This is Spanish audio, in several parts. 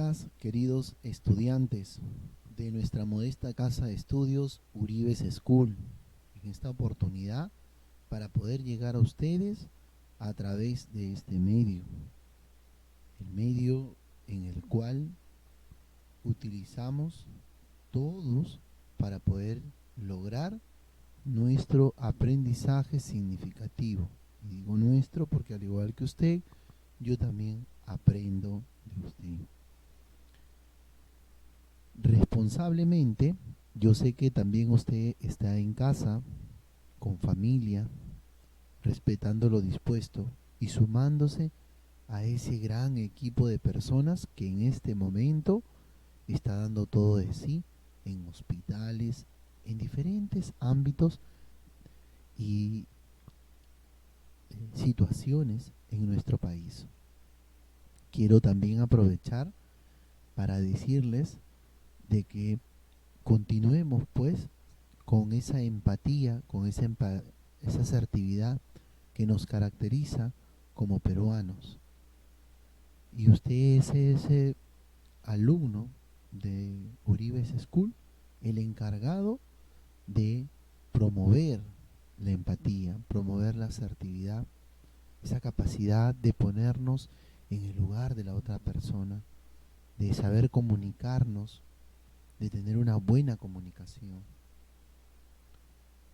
días, queridos estudiantes de nuestra modesta casa de estudios Uribes School. En esta oportunidad, para poder llegar a ustedes a través de este medio, el medio en el cual utilizamos todos para poder lograr nuestro aprendizaje significativo. Y digo nuestro porque al igual que usted, yo también aprendo de usted. Responsablemente, yo sé que también usted está en casa, con familia, respetando lo dispuesto y sumándose a ese gran equipo de personas que en este momento está dando todo de sí en hospitales, en diferentes ámbitos y situaciones en nuestro país. Quiero también aprovechar para decirles de que continuemos pues con esa empatía, con esa asertividad que nos caracteriza como peruanos. Y usted es ese alumno de Uribes School, el encargado de promover la empatía, promover la asertividad, esa capacidad de ponernos en el lugar de la otra persona, de saber comunicarnos, de tener una buena comunicación.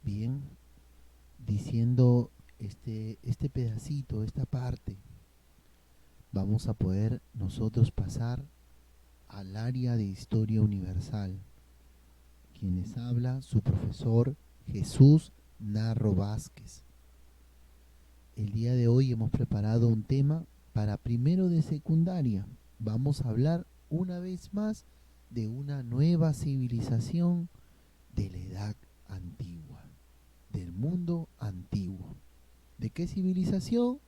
Bien, diciendo este pedacito, esta parte, vamos a poder nosotros pasar al área de historia universal. Quienes habla su profesor Jesús Narro Vázquez. El día de hoy hemos preparado un tema para primero de secundaria. Vamos a hablar una vez más de una nueva civilización de la edad antigua, del mundo antiguo. ¿De qué civilización?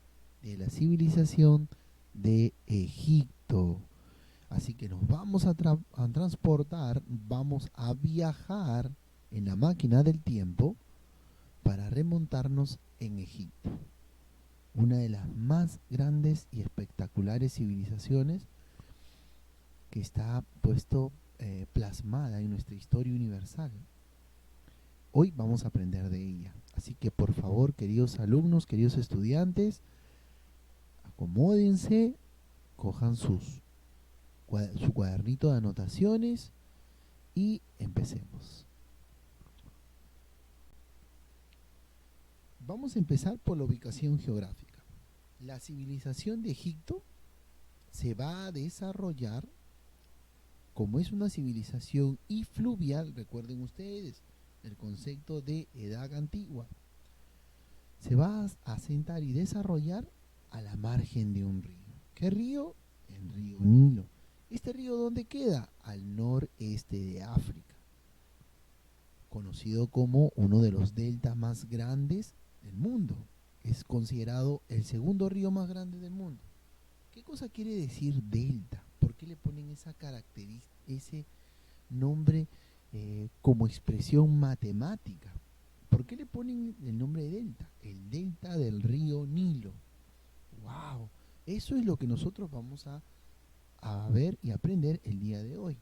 De la civilización de Egipto. Así que nos vamos a transportar, vamos a viajar en la máquina del tiempo para remontarnos en Egipto, una de las más grandes y espectaculares civilizaciones que está plasmada en nuestra historia universal. Hoy vamos a aprender de ella. Así que por favor, queridos alumnos, queridos estudiantes, acomódense, cojan su cuadernito de anotaciones y empecemos. Vamos a empezar por la ubicación geográfica. La civilización de Egipto se va a desarrollar como es una civilización y fluvial, recuerden ustedes el concepto de edad antigua. Se va a asentar y desarrollar a la margen de un río. ¿Qué río? El río Nilo. ¿Este río dónde queda? Al noreste de África, conocido como uno de los deltas más grandes del mundo. Es considerado el segundo río más grande del mundo. ¿Qué cosa quiere decir delta? ¿Por qué le ponen esa característica, ese nombre como expresión matemática? ¿Por qué le ponen el nombre de delta? El delta del río Nilo. ¡Wow! Eso es lo que nosotros vamos a ver y aprender el día de hoy.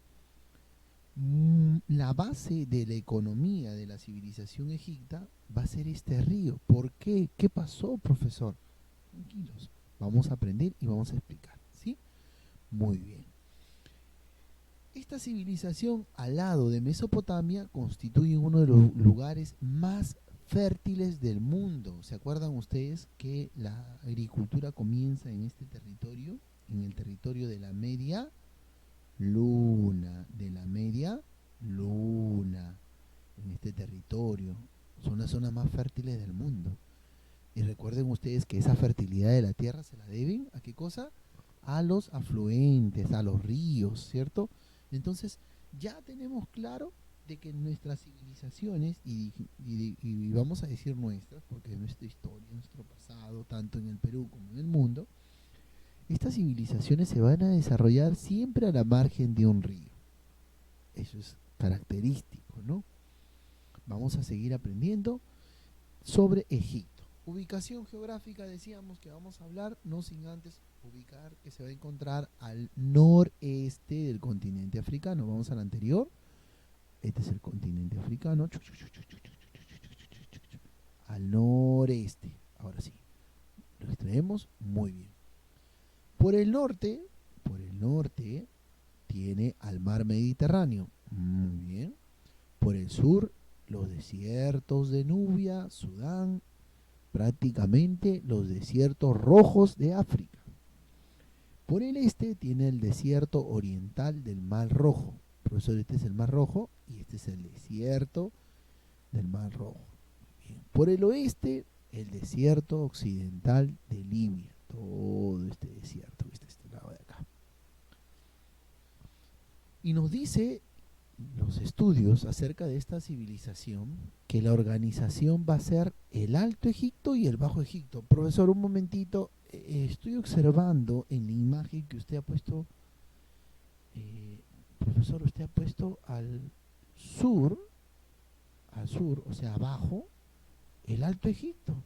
La base de la economía de la civilización egipcia va a ser este río. ¿Por qué? ¿Qué pasó, profesor? Tranquilos, vamos a aprender y vamos a explicar, ¿sí? Muy bien. Esta civilización al lado de Mesopotamia constituye uno de los lugares más fértiles del mundo. ¿Se acuerdan ustedes que la agricultura comienza en este territorio? En el territorio de la Media Luna, en este territorio. Son las zonas más fértiles del mundo. Y recuerden ustedes que esa fertilidad de la tierra se la deben ¿a qué cosa? A los afluentes, a los ríos, ¿cierto? Entonces ya tenemos claro de que nuestras civilizaciones, y vamos a decir nuestras, porque es nuestra historia, nuestro pasado, tanto en el Perú como en el mundo, estas civilizaciones se van a desarrollar siempre a la margen de un río. Eso es característico, ¿no? Vamos a seguir aprendiendo sobre Egipto. Ubicación geográfica, decíamos que vamos a hablar, no sin antes ubicar que se va a encontrar al noreste del continente africano. Vamos al anterior. Este es el continente africano. Al noreste. Ahora sí. Lo extraemos muy bien. Por el norte, tiene al mar Mediterráneo. Muy bien. Por el sur, los desiertos de Nubia, Sudán, prácticamente los desiertos rojos de África. Por el este tiene el desierto oriental del Mar Rojo. Profesor, este es el Mar Rojo y este es el desierto del Mar Rojo. Bien. Por el oeste, el desierto occidental de Libia. Todo este desierto, este lado de acá. Y nos dice los estudios acerca de esta civilización que la organización va a ser el Alto Egipto y el Bajo Egipto. Profesor, un momentito, estoy observando en la imagen que usted ha puesto, profesor, usted ha puesto al sur, o sea, abajo, el Alto Egipto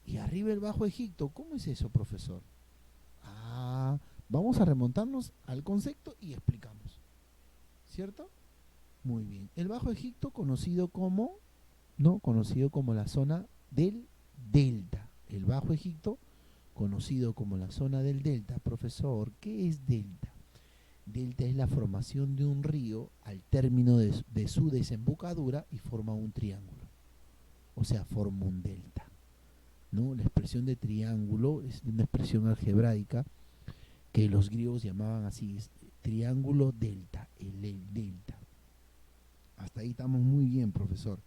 y arriba el Bajo Egipto. ¿Cómo es eso, profesor? Vamos a remontarnos al concepto y explicamos, ¿cierto? Muy bien. El Bajo Egipto conocido como la zona del delta. El Bajo Egipto conocido como la zona del delta. Profesor, ¿qué es delta? Delta es la formación de un río al término de su desembocadura y forma un triángulo. O sea, forma un delta, ¿no? La expresión de triángulo es una expresión algebraica que los griegos llamaban así, triángulo delta, el delta. Hasta ahí estamos muy bien, profesor.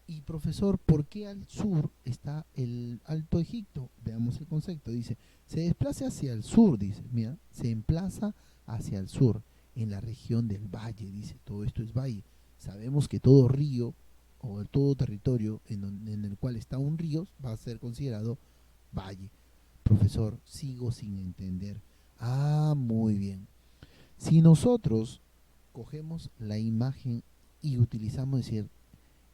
Y profesor, ¿por qué al sur está el Alto Egipto? Veamos el concepto. Dice, se desplaza hacia el sur, dice, mira, se emplaza hacia el sur, en la región del valle, dice, todo esto es valle. Sabemos que todo río o todo territorio en el cual está un río va a ser considerado valle. Profesor, sigo sin entender. Muy bien. Si nosotros cogemos la imagen y utilizamos decir,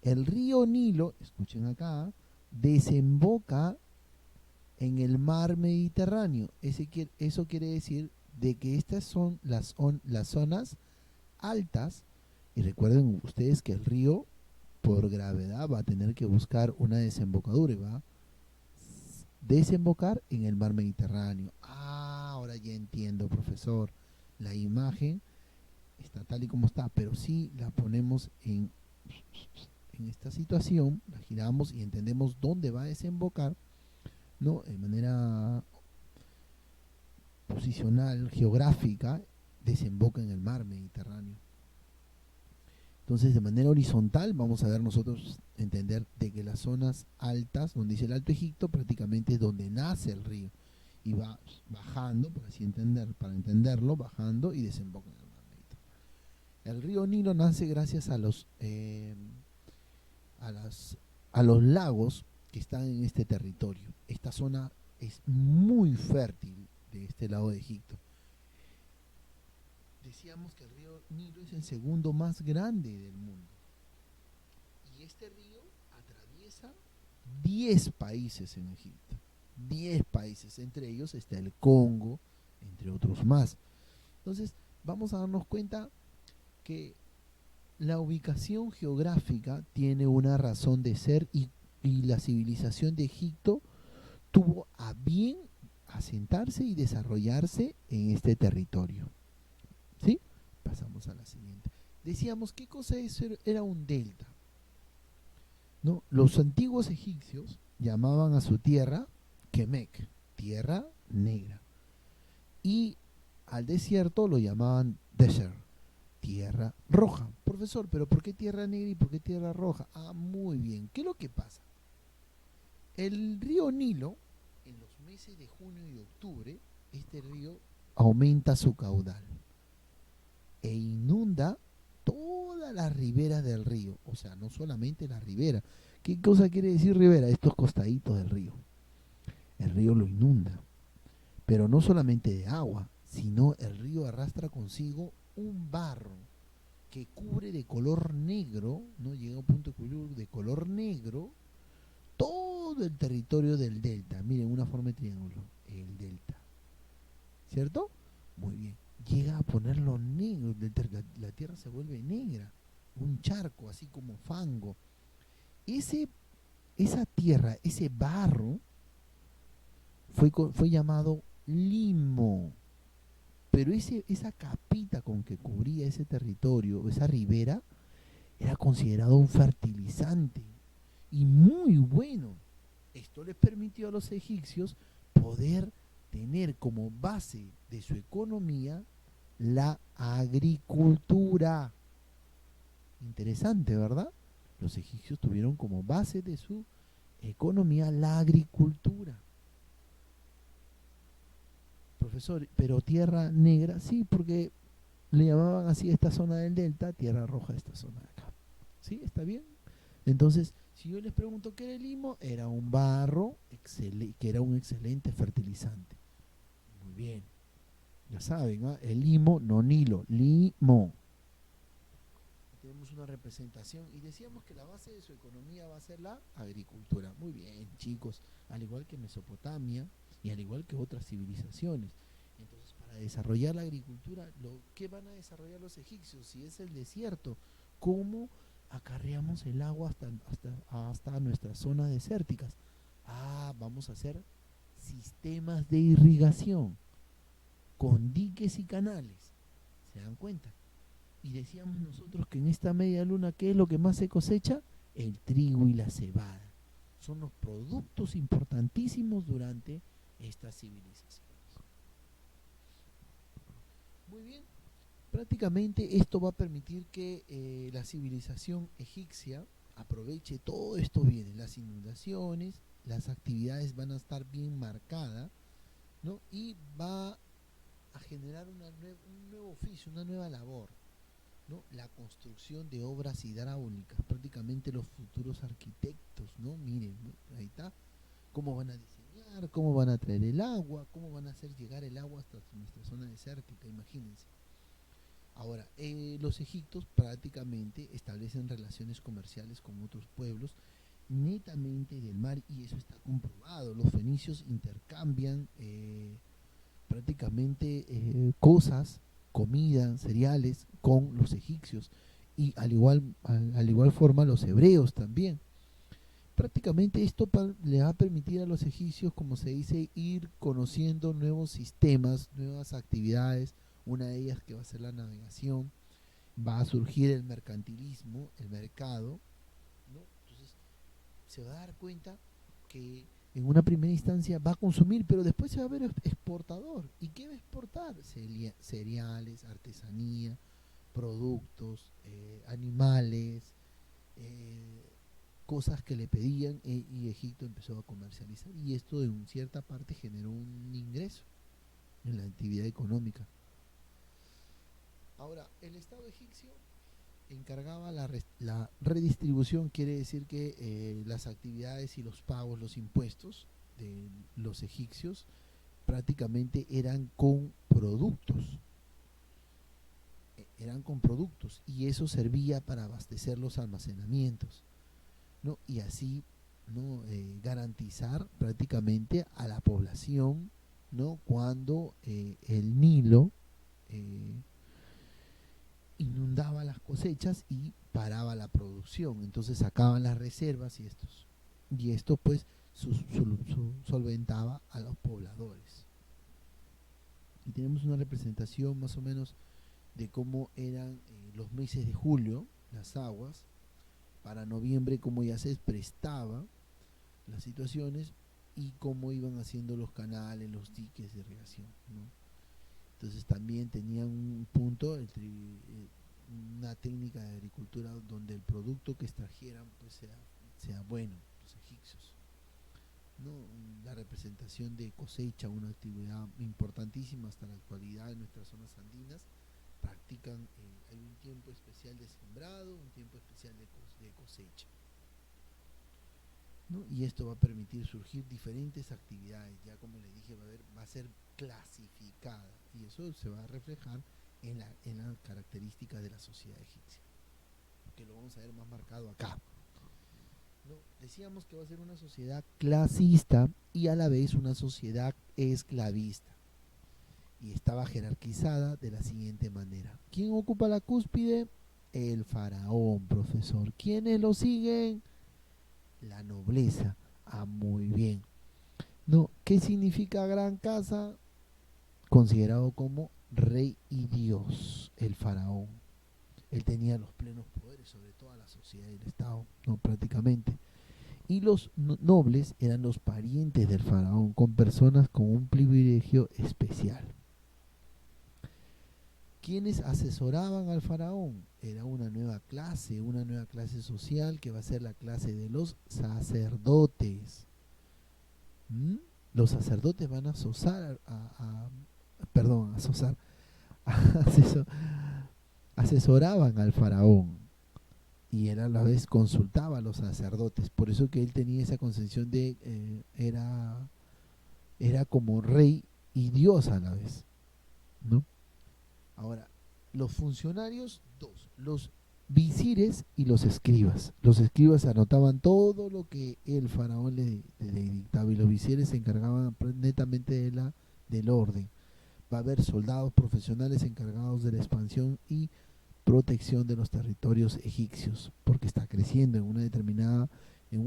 el río Nilo, escuchen acá, desemboca en el mar Mediterráneo. Eso quiere decir de que estas son las zonas altas. Y recuerden ustedes que el río, por gravedad, va a tener que buscar una desembocadura y va a desembocar en el mar Mediterráneo. Ahora ya entiendo, profesor. La imagen está tal y como está, pero si la ponemos en esta situación, la giramos y entendemos dónde va a desembocar, ¿no? De manera posicional, geográfica, desemboca en el mar Mediterráneo. Entonces, de manera horizontal, vamos a ver nosotros entender de que las zonas altas, donde dice el Alto Egipto, prácticamente es donde nace el río y va bajando, por así entender, para entenderlo, bajando y desemboca en el mar Mediterráneo. El río Nilo nace gracias a los lagos que están en este territorio. Esta zona es muy fértil de este lado de Egipto. Decíamos que el río Nilo es el segundo más grande del mundo. Y este río atraviesa 10 países en Egipto. 10 países, entre ellos está el Congo, entre otros más. Entonces, vamos a darnos cuenta que la ubicación geográfica tiene una razón de ser y la civilización de Egipto tuvo a bien asentarse y desarrollarse en este territorio. ¿Sí? Pasamos a la siguiente. Decíamos, ¿qué cosa era un delta? ¿No? Los antiguos egipcios llamaban a su tierra Kemek, tierra negra. Y al desierto lo llamaban Desert, tierra roja. Profesor, ¿pero por qué tierra negra y por qué tierra roja? Muy bien. ¿Qué es lo que pasa? El río Nilo, en los meses de junio y octubre, este río aumenta su caudal e inunda toda la ribera del río. O sea, no solamente la ribera. ¿Qué cosa quiere decir ribera? Estos costaditos del río. El río lo inunda. Pero no solamente de agua, sino el río arrastra consigo un barro que cubre de color negro, ¿no? Llega a un punto de color negro todo todo el territorio del delta. Miren, una forma de triángulo, el delta, ¿cierto? Muy bien. Llega a ponerlo negro, la tierra se vuelve negra, un charco, así como fango. Ese, esa tierra, ese barro, fue llamado limo. Pero esa capita con que cubría ese territorio, esa ribera, era considerado un fertilizante y muy bueno. Esto les permitió a los egipcios poder tener como base de su economía la agricultura. Interesante, ¿verdad? Los egipcios tuvieron como base de su economía la agricultura. Profesor, pero tierra negra, sí, porque le llamaban así a esta zona del delta, tierra roja esta zona de acá. ¿Sí? ¿Está bien? Entonces, si yo les pregunto qué era el limo, era un barro que era un excelente fertilizante. Muy bien. Ya saben, ¿ah? El limo, no Nilo, limo. Tenemos una representación y decíamos que la base de su economía va a ser la agricultura. Muy bien, chicos, al igual que Mesopotamia y al igual que otras civilizaciones. Entonces, para desarrollar la agricultura, ¿qué van a desarrollar los egipcios? Si es el desierto, ¿cómo acarreamos el agua hasta nuestras zonas desérticas? Vamos a hacer sistemas de irrigación con diques y canales. ¿Se dan cuenta? Y decíamos nosotros que en esta media luna, ¿qué es lo que más se cosecha? El trigo y la cebada. Son los productos importantísimos durante estas civilizaciones. Muy bien. Prácticamente esto va a permitir que la civilización egipcia aproveche todo esto bien, las inundaciones, las actividades van a estar bien marcadas, ¿no? Y va a generar un nuevo oficio, una nueva labor, ¿no? La construcción de obras hidráulicas, prácticamente los futuros arquitectos, ¿no? Miren, ¿no? Ahí está, cómo van a diseñar, cómo van a traer el agua, cómo van a hacer llegar el agua hasta nuestra zona desértica, imagínense. Ahora, los egipcios prácticamente establecen relaciones comerciales con otros pueblos netamente del mar y eso está comprobado. Los fenicios intercambian prácticamente cosas, comida, cereales con los egipcios y al igual forma los hebreos también. Prácticamente esto le va a permitir a los egipcios, como se dice, ir conociendo nuevos sistemas, nuevas actividades, una de ellas que va a ser la navegación, va a surgir el mercantilismo, el mercado, ¿no? Entonces se va a dar cuenta que en una primera instancia va a consumir, pero después se va a ver exportador. ¿Y qué va a exportar? Cereales, artesanía, productos, animales, eh, cosas que le pedían y Egipto empezó a comercializar. Y esto en cierta parte generó un ingreso en la actividad económica. Ahora, el Estado egipcio encargaba la redistribución, quiere decir que las actividades y los pagos, los impuestos de los egipcios prácticamente eran con productos y eso servía para abastecer los almacenamientos, ¿no? Y así, ¿no? Garantizar prácticamente a la población, ¿no? Cuando el Nilo inundaba las cosechas y paraba la producción, entonces sacaban las reservas y esto pues solventaba a los pobladores. Y tenemos una representación más o menos de cómo eran los meses de julio, las aguas, para noviembre cómo ya se prestaba las situaciones y cómo iban haciendo los canales, los diques de irrigación, ¿no? Entonces también tenían un punto, una técnica de agricultura donde el producto que extrajeran pues sea bueno, los egipcios, ¿no? La representación de cosecha, una actividad importantísima hasta la actualidad en nuestras zonas andinas, practican, hay un tiempo especial de sembrado, un tiempo especial de cosecha, ¿no? Y esto va a permitir surgir diferentes actividades, ya como les dije, va a ser clasificada y eso se va a reflejar en la característica de la sociedad egipcia, que lo vamos a ver más marcado acá, No, decíamos que va a ser una sociedad clasista y a la vez una sociedad esclavista. Y estaba jerarquizada de la siguiente manera. ¿Quién ocupa la cúspide? El faraón, profesor. ¿Quiénes lo siguen? La nobleza. Ah, muy bien. No, ¿qué significa gran casa? Considerado como rey y dios, el faraón. Él tenía los plenos poderes sobre toda la sociedad y el Estado, no prácticamente. Y los nobles eran los parientes del faraón, con personas con un privilegio especial. ¿Quiénes asesoraban al faraón? Era una nueva clase social que va a ser la clase de los sacerdotes. ¿Mm? Los sacerdotes van a perdón, asesor, asesoraban al faraón y él a la vez consultaba a los sacerdotes. Por eso que él tenía esa concepción de era como rey y dios a la vez, ¿no? Ahora, los funcionarios, dos, los visires y los escribas. Los escribas anotaban todo lo que el faraón le dictaba y los visires se encargaban netamente del orden. Va a haber soldados profesionales encargados de la expansión y protección de los territorios egipcios, porque está creciendo en un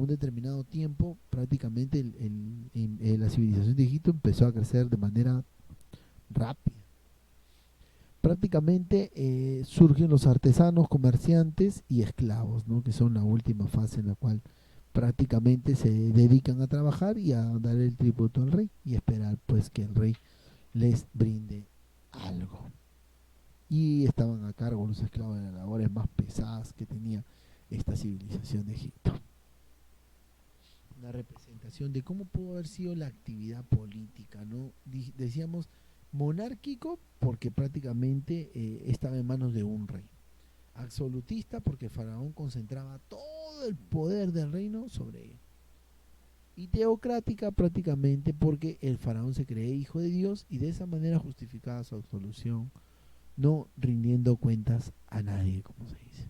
determinado tiempo. Prácticamente la civilización de Egipto empezó a crecer de manera rápida. Prácticamente surgen los artesanos, comerciantes y esclavos, ¿no? Que son la última fase en la cual prácticamente se dedican a trabajar y a dar el tributo al rey y esperar pues que el rey les brinde algo. Y estaban a cargo los esclavos de las labores más pesadas que tenía esta civilización de Egipto. Una representación de cómo pudo haber sido la actividad política, ¿no? Decíamos monárquico porque prácticamente estaba en manos de un rey. Absolutista porque el faraón concentraba todo el poder del reino sobre él. Y teocrática prácticamente porque el faraón se creía hijo de Dios y de esa manera justificaba su absolución, no rindiendo cuentas a nadie, como se dice.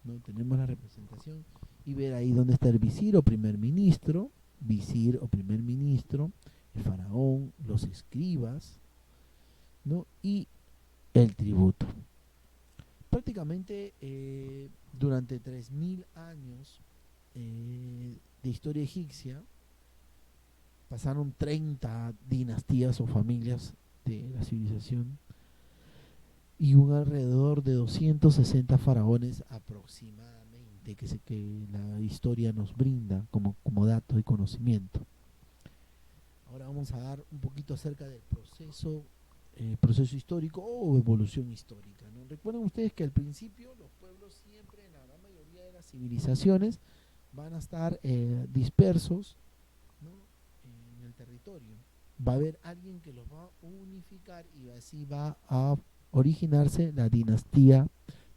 ¿No? Tenemos la representación y ver ahí dónde está el visir o primer ministro, el faraón, los escribas, ¿no? Y el tributo. Prácticamente durante 3000 años de historia egipcia pasaron 30 dinastías o familias de la civilización y un alrededor de 260 faraones aproximadamente que la historia nos brinda como dato y conocimiento. Ahora vamos a dar un poquito acerca del proceso histórico o evolución histórica, ¿no? Recuerden ustedes que al principio los pueblos siempre, en la gran mayoría de las civilizaciones, van a estar dispersos, ¿no? En el territorio. Va a haber alguien que los va a unificar y así va a originarse la dinastía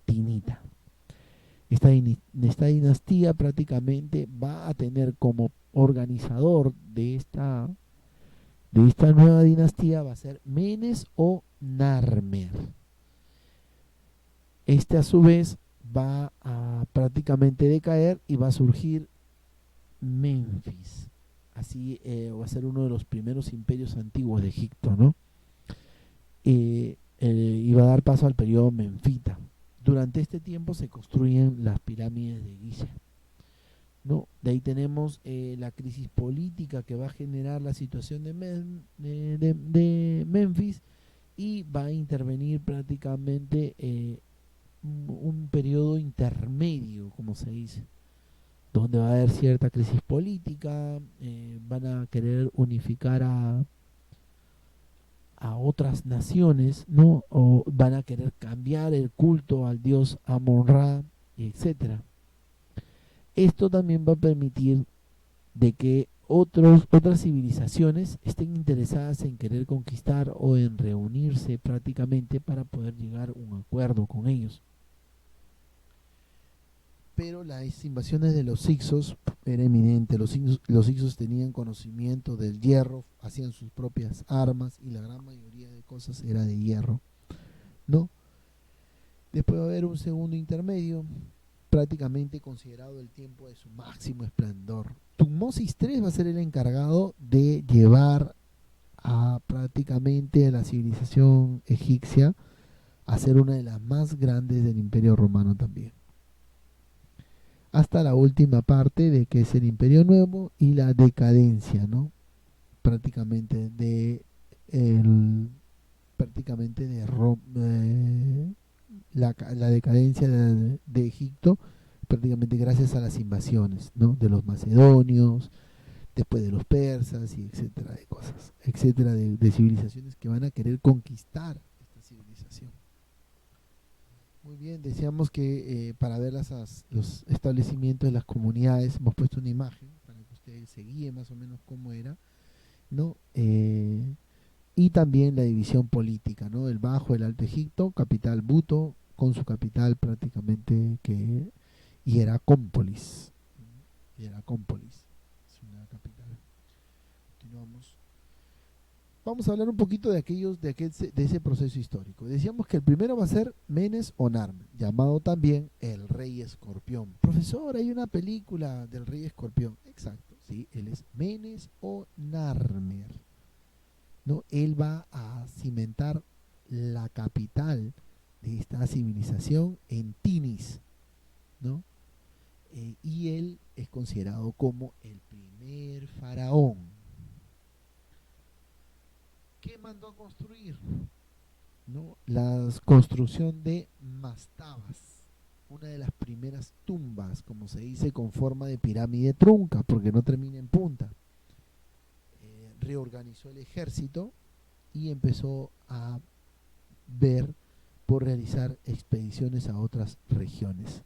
tinita. Esta dinastía prácticamente va a tener como organizador de esta nueva dinastía va a ser Menes o Narmer. Este a su vez va a prácticamente decaer y va a surgir Memphis. Así va a ser uno de los primeros imperios antiguos de Egipto, ¿no? Y va a dar paso al periodo menfita. Durante este tiempo se construyen las pirámides de Giza, ¿no? De ahí tenemos la crisis política que va a generar la situación de Memphis y va a intervenir prácticamente un periodo intermedio, como se dice, donde va a haber cierta crisis política, van a querer unificar a otras naciones, ¿no? O van a querer cambiar el culto al dios Amon-Ra, etcétera. Esto también va a permitir de que otras civilizaciones estén interesadas en querer conquistar o en reunirse prácticamente para poder llegar a un acuerdo con ellos. Pero las invasiones de los Hicsos era eminente. Los Hicsos tenían conocimiento del hierro, hacían sus propias armas y la gran mayoría de cosas era de hierro, ¿no? Después va a haber un segundo intermedio prácticamente considerado el tiempo de su máximo esplendor. Tutmosis III va a ser el encargado de llevar a prácticamente la civilización egipcia a ser una de las más grandes del Imperio Romano también. Hasta la última parte de que es el Imperio Nuevo y la decadencia, ¿no? Prácticamente de el, prácticamente de la decadencia de Egipto, prácticamente gracias a las invasiones, ¿no? De los macedonios, después de los persas y etcétera de cosas, etcétera de civilizaciones que van a querer conquistar esta civilización. Muy bien, decíamos que para ver los establecimientos de las comunidades hemos puesto una imagen para que ustedes se guíen más o menos cómo era, ¿no? Y también la división política, ¿no? El Bajo, el Alto Egipto, capital Buto, con su capital prácticamente que Hieracómpolis. Hieracómpolis es una capital. Continuamos. Vamos a hablar un poquito de de ese proceso histórico. Decíamos que el primero va a ser Menes o Narmer, llamado también el Rey Escorpión. Profesor, hay una película del Rey Escorpión. Exacto, sí, él es Menes o Narmer, ¿no? Él va a cimentar la capital de esta civilización en Tinis, ¿no? Y él es considerado como el primer faraón. ¿Qué mandó a construir? ¿No? La construcción de mastabas, una de las primeras tumbas, como se dice, con forma de pirámide trunca, porque no termina en punta. Reorganizó el ejército y empezó a ver por realizar expediciones a otras regiones,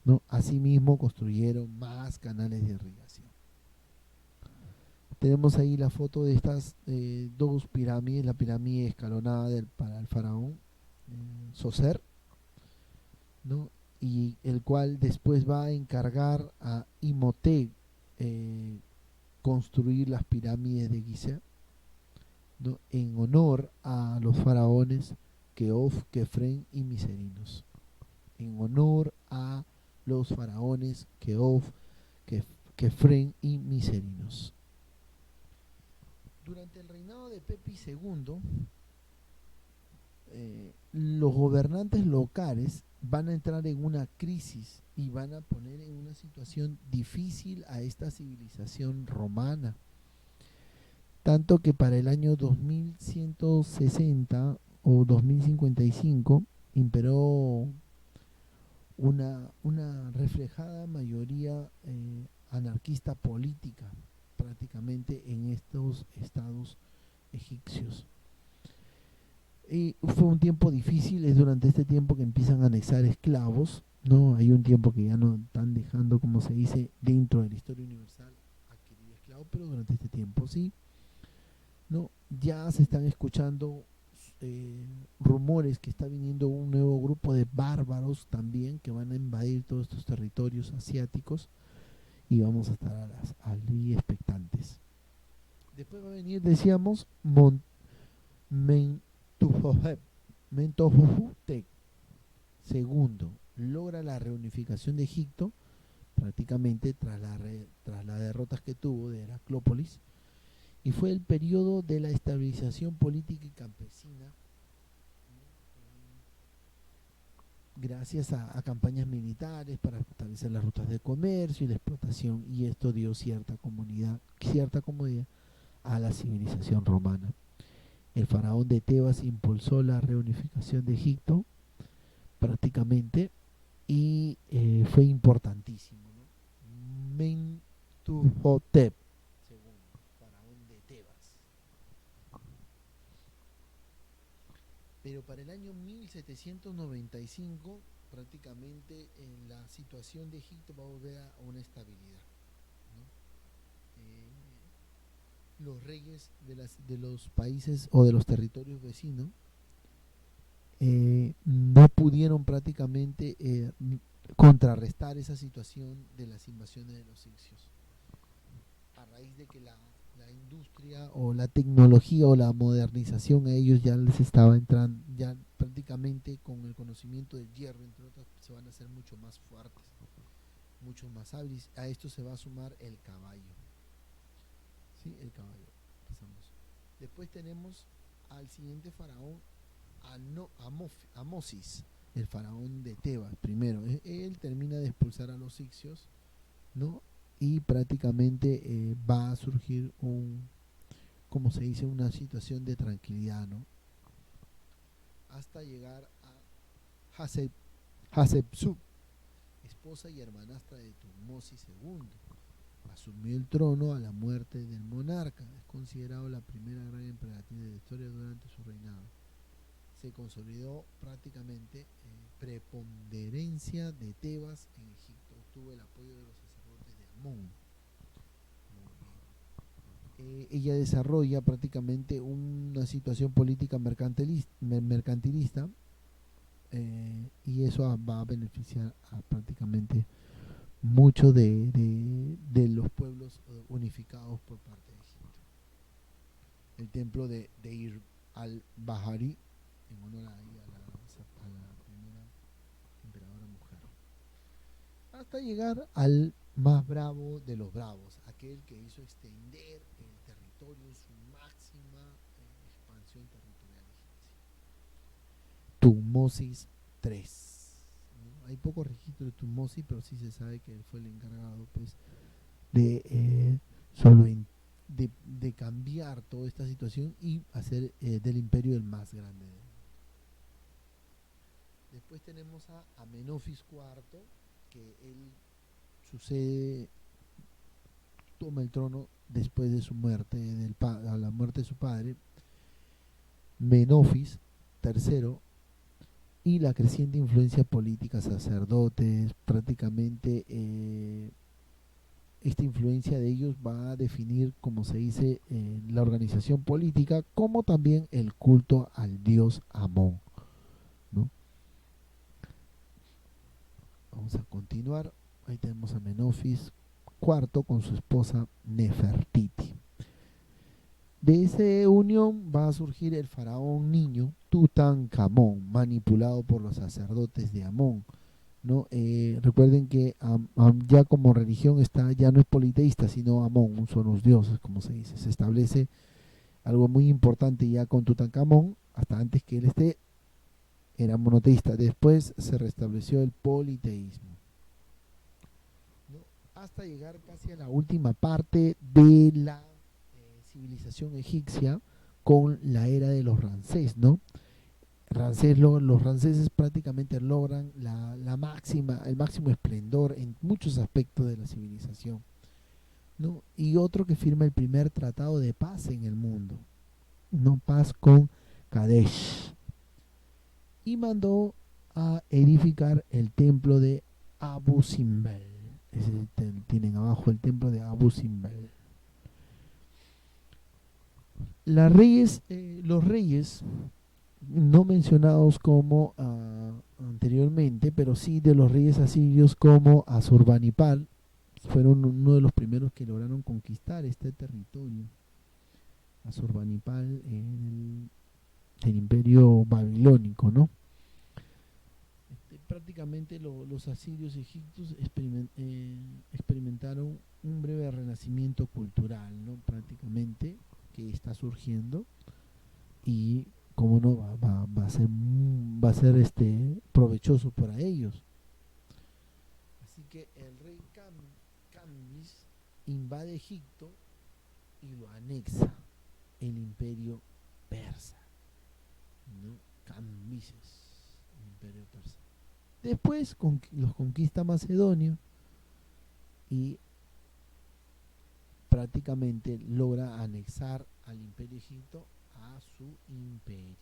¿no? Asimismo construyeron más canales de irrigación. Tenemos ahí la foto de estas dos pirámides, la pirámide escalonada para el faraón Soser, ¿no? Y el cual después va a encargar a Imhotep construir las pirámides de Giza, ¿no? En honor a los faraones Keof, Kefren y Miserinos. En honor a los faraones Keof, Kefren y Miserinos. Durante el reinado de Pepi II, los gobernantes locales van a entrar en una crisis y van a poner en una situación difícil a esta civilización romana. Tanto que para el año 2160 o 2055 imperó una reflejada mayoría anarquista política prácticamente en estos estados egipcios. Y fue un tiempo difícil, es durante este tiempo que empiezan a anexar esclavos, ¿no? Hay un tiempo que ya no están dejando, como se dice, dentro de la historia universal adquirir esclavos, pero durante este tiempo sí, ¿no? Ya se están escuchando rumores que está viniendo un nuevo grupo de bárbaros también que van a invadir todos estos territorios asiáticos y vamos a estar allí expectantes. Después va a venir, decíamos, Mentuhotep II logra la reunificación de Egipto prácticamente tras las derrotas que tuvo de Heraclópolis, y fue el periodo de la estabilización política y campesina gracias a campañas militares para establecer las rutas de comercio y la explotación, y esto dio cierta comodidad a la civilización romana. El faraón de Tebas impulsó la reunificación de Egipto prácticamente y fue importantísimo, ¿no? Mentuhotep II, faraón de Tebas. Pero para el año 1795 prácticamente la situación de Egipto va a volver a una estabilidad, ¿no? Los reyes de los países o de los territorios vecinos no pudieron prácticamente contrarrestar esa situación de las invasiones de los egipcios, a raíz de que la industria o la tecnología o la modernización a ellos ya les estaba entrando, ya prácticamente con el conocimiento del hierro, entre otras, se van a hacer mucho más fuertes, mucho más hábiles. A esto se va a sumar el caballo. ¿Sí? El caballo. Pasamos. Después tenemos al siguiente faraón, Amosis, el faraón de Tebas. Primero, él termina de expulsar a los ixios, ¿no? Y prácticamente va a surgir como se dice, una situación de tranquilidad, ¿no? Hasta llegar a Hatshepsut, esposa y hermanastra de Tutmosis II. Asumió el trono a la muerte del monarca. Es considerado la primera gran emperatriz de la historia durante su reinado. Se consolidó prácticamente preponderancia de Tebas en Egipto. Obtuvo el apoyo de los sacerdotes de Amón. Ella desarrolla prácticamente una situación política mercantilista, y eso va a beneficiar a prácticamente muchos de los pueblos unificados por parte de Egipto. El templo de Deir al-Bahari, en honor a ella, a la primera emperadora mujer. Hasta llegar al más bravo de los bravos, aquel que hizo extender el territorio en su máxima expansión territorial egipcia. Tutmosis III. ¿No? Hay pocos registros de Tutmosis, pero sí se sabe que él fue el encargado, pues, de de cambiar toda esta situación y hacer del imperio el más grande del mundo. Después tenemos a Amenofis IV, que él sucede, toma el trono después de su muerte, a la muerte de su padre, Menofis III, y la creciente influencia política, sacerdotes, prácticamente esta influencia de ellos va a definir, como se dice, la organización política, como también el culto al dios Amón, ¿no? Vamos a continuar. Ahí tenemos a Menofis IV con su esposa Nefertiti. De esa unión va a surgir el faraón niño Tutankamón, manipulado por los sacerdotes de Amón, ¿no? Recuerden que ya como religión está, ya no es politeísta, sino Amón, son los dioses, como se dice. Se establece algo muy importante ya con Tutankamón, hasta antes que él esté, era monoteísta. Después se restableció el politeísmo, ¿no? Hasta llegar casi a la última parte de la civilización egipcia con la era de los Ramsés, ¿no? Los ranceses prácticamente logran el máximo esplendor en muchos aspectos de la civilización, ¿no? Y otro que firma el primer tratado de paz en el mundo, no, paz con Kadesh, y mandó a edificar el templo de Abu Simbel. Tienen abajo el templo de Abu Simbel. Los reyes no mencionados como anteriormente, pero sí de los reyes asirios como Asurbanipal, fueron uno de los primeros que lograron conquistar este territorio. Asurbanipal en el imperio babilónico, ¿no? Prácticamente los asirios y egipcios experimentaron un breve renacimiento cultural, ¿no? Prácticamente que está surgiendo, y como no va a ser provechoso para ellos. Así que el rey Cambyses invade Egipto y lo anexa el imperio persa, ¿no? Cambyses, el imperio persa. Después los conquista Macedonia y prácticamente logra anexar al imperio egipto a su imperio.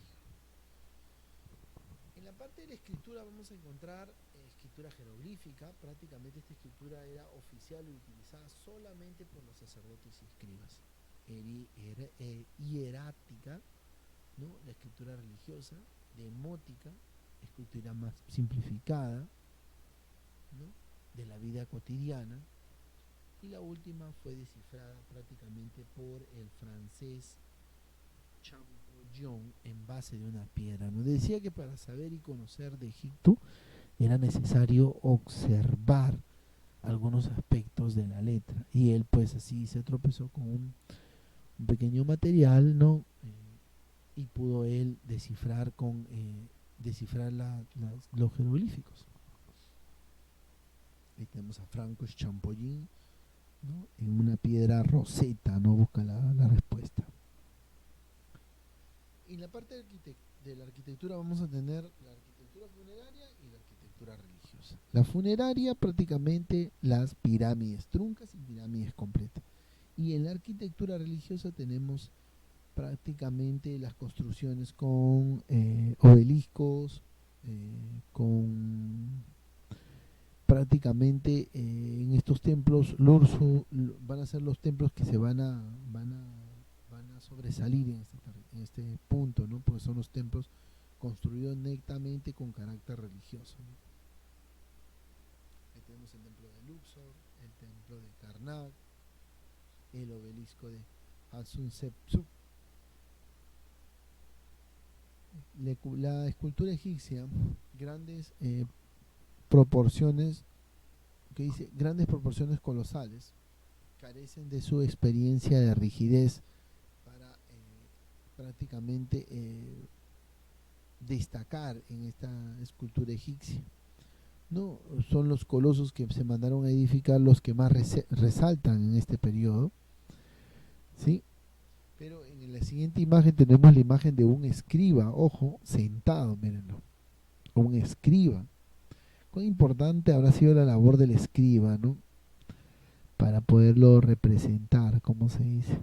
En la parte de la escritura vamos a encontrar escritura jeroglífica. Prácticamente esta escritura era oficial y utilizada solamente por los sacerdotes y escribas. Hierática, ¿no? La escritura religiosa. Demótica, escritura más simplificada, ¿no? De la vida cotidiana. y la última fue descifrada prácticamente por el francés Champollion en base de una piedra. Nos decía que para saber y conocer de Egipto era necesario observar algunos aspectos de la letra, y él pues así se tropezó con un pequeño material, ¿no? Y pudo él descifrar los jeroglíficos. Ahí tenemos a Franco Champollion, ¿no? En una piedra roseta, ¿no? Busca la respuesta. En la parte de la arquitectura vamos a tener la arquitectura funeraria y la arquitectura religiosa. La funeraria prácticamente las pirámides truncas y pirámides completas. Y en la arquitectura religiosa tenemos prácticamente las construcciones con obeliscos, con prácticamente en estos templos, Lursu, van a ser los templos que se van a sobresalir en este punto, ¿no? Porque son los templos construidos netamente con carácter religioso, ¿no? Ahí tenemos el templo de Luxor, el templo de Karnak, el obelisco de Hatshepsut. La escultura egipcia, grandes proporciones, que dice grandes proporciones colosales, carecen de su experiencia de rigidez para prácticamente destacar en esta escultura egipcia. No son los colosos que se mandaron a edificar los que más resaltan en este periodo, ¿sí? Pero en la siguiente imagen tenemos la imagen de un escriba, ojo, sentado, mírenlo, un escriba. Cuán importante habrá sido la labor del escriba, ¿no? Para poderlo representar, como se dice.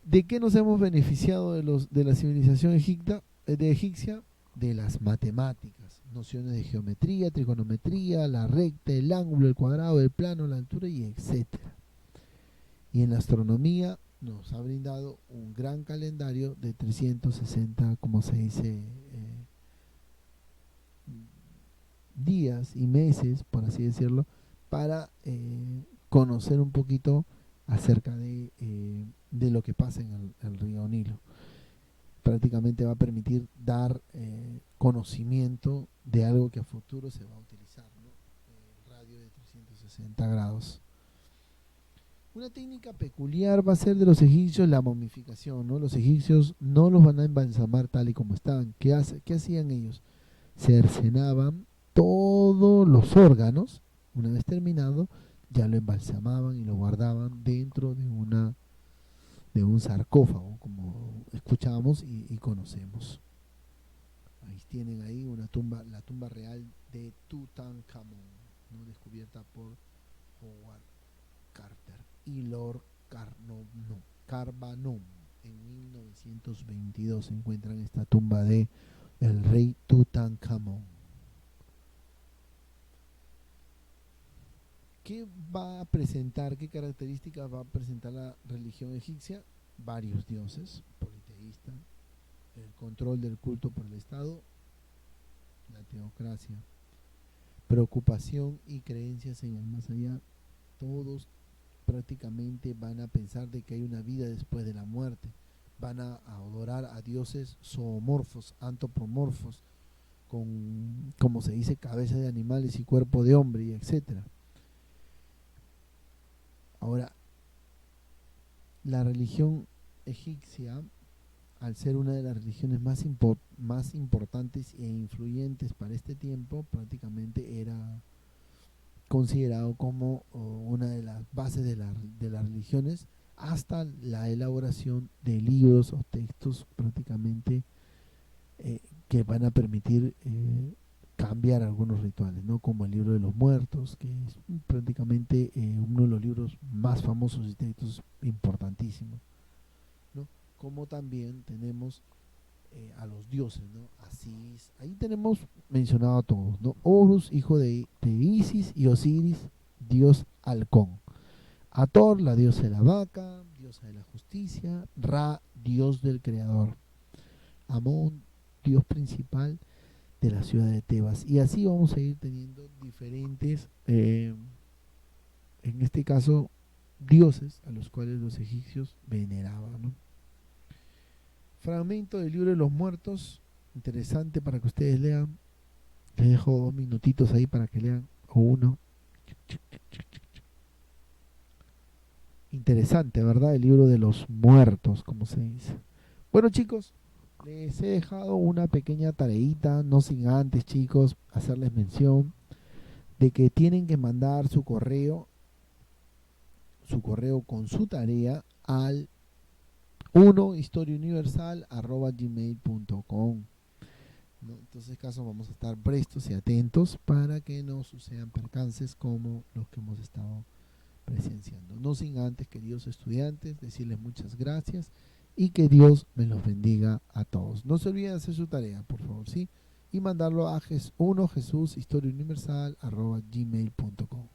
¿De qué nos hemos beneficiado de la civilización egipcia? De las matemáticas, nociones de geometría, trigonometría, la recta, el ángulo, el cuadrado, el plano, la altura y etcétera. Y en la astronomía nos ha brindado un gran calendario de 360, como se dice, días y meses, por así decirlo, para conocer un poquito acerca de lo que pasa en el río Nilo. Prácticamente va a permitir dar conocimiento de algo que a futuro se va a utilizar, ¿no? El radio de 360 grados. Una técnica peculiar va a ser de los egipcios la momificación, ¿no? Los egipcios no los van a embalsamar tal y como estaban. ¿Qué hacían ellos? Cercenaban todos los órganos, una vez terminado, ya lo embalsamaban y lo guardaban dentro de un sarcófago, como escuchamos y conocemos. Ahí tienen ahí una tumba, la tumba real de Tutankamón, ¿no? Descubierta por Howard Carter y Lord Carnarvon. En 1922 se encuentran esta tumba de el rey Tutankamón. ¿Qué va a presentar, qué características va a presentar la religión egipcia? Varios dioses, politeísta, el control del culto por el Estado, la teocracia, preocupación y creencias en el más allá. Todos prácticamente van a pensar de que hay una vida después de la muerte. Van a adorar a dioses zoomorfos, antropomorfos, con, como se dice, cabeza de animales y cuerpo de hombre, y etcétera. Ahora, la religión egipcia, al ser una de las religiones más importantes e influyentes para este tiempo, prácticamente era considerado como una de las bases de las religiones, hasta la elaboración de libros o textos prácticamente que van a permitir cambiar algunos rituales, ¿no? Como el libro de los muertos, que es prácticamente uno de los libros más famosos y textos importantísimos, ¿no? Como también tenemos a los dioses, ¿no? Asís, ahí tenemos mencionado a todos, ¿no? Horus, hijo de Isis, y Osiris, dios halcón. Ator, la diosa de la vaca, diosa de la justicia. Ra, dios del creador. Amón, dios principal de la ciudad de Tebas. Y así vamos a ir teniendo diferentes en este caso, dioses a los cuales los egipcios veneraban, ¿no? Fragmento del libro de los muertos, interesante para que ustedes lean. Les dejo 2 minutitos ahí para que lean, o uno. Interesante, ¿verdad? El libro de los muertos, como se dice. Bueno, chicos, les he dejado una pequeña tareita, no sin antes, chicos, hacerles mención de que tienen que mandar su correo con su tarea al 1historiauniversal@gmail.com, ¿no? Entonces, caso vamos a estar prestos y atentos para que no sucedan percances como los que hemos estado presenciando. No sin antes, queridos estudiantes, decirles muchas gracias y que Dios me los bendiga a todos. No se olviden de hacer su tarea, por favor, ¿sí? Y mandarlo a 1 jesushistoriauniversal@gmail.com.